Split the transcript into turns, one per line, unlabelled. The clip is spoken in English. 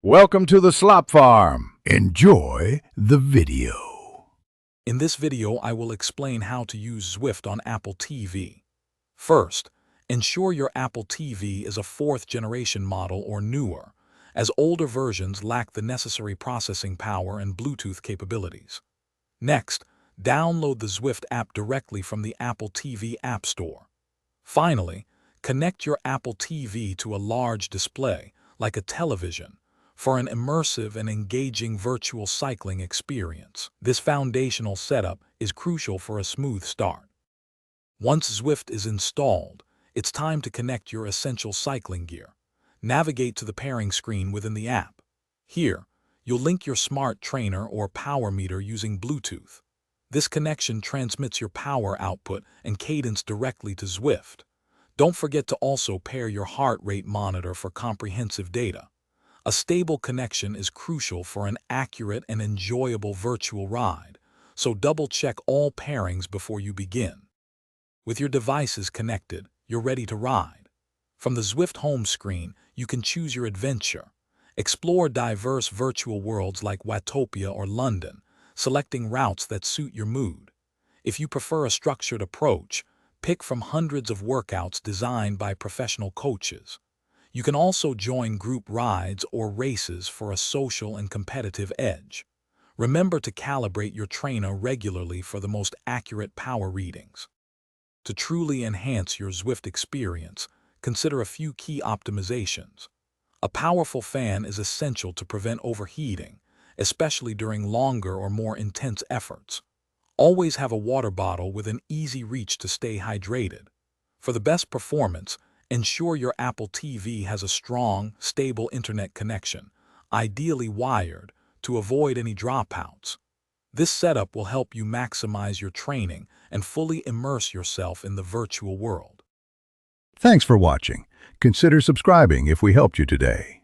Welcome to the Slop Farm. Enjoy the video.
In this video, I will explain how to use Zwift on Apple TV. First, ensure your Apple TV is a 4th-generation model or newer, as older versions lack the necessary processing power and Bluetooth capabilities. Next, download the Zwift app directly from the Apple TV App Store. Finally, connect your Apple TV to a large display, like a television, for an immersive and engaging virtual cycling experience. This foundational setup is crucial for a smooth start. Once Zwift is installed, it's time to connect your essential cycling gear. Navigate to the pairing screen within the app. Here, you'll link your smart trainer or power meter using Bluetooth. This connection transmits your power output and cadence directly to Zwift. Don't forget to also pair your heart rate monitor for comprehensive data. A stable connection is crucial for an accurate and enjoyable virtual ride, so double-check all pairings before you begin. With your devices connected, you're ready to ride. From the Zwift home screen, you can choose your adventure. Explore diverse virtual worlds like Watopia or London, selecting routes that suit your mood. If you prefer a structured approach, pick from hundreds of workouts designed by professional coaches. You can also join group rides or races for a social and competitive edge. Remember to calibrate your trainer regularly for the most accurate power readings. To truly enhance your Zwift experience, consider a few key optimizations. A powerful fan is essential to prevent overheating, especially during longer or more intense efforts. Always have a water bottle within easy reach to stay hydrated. For the best performance, ensure your Apple TV has a strong, stable internet connection, ideally wired, to avoid any dropouts. This setup will help you maximize your training and fully immerse yourself in the virtual world.
Thanks for watching. Consider subscribing if we helped you today.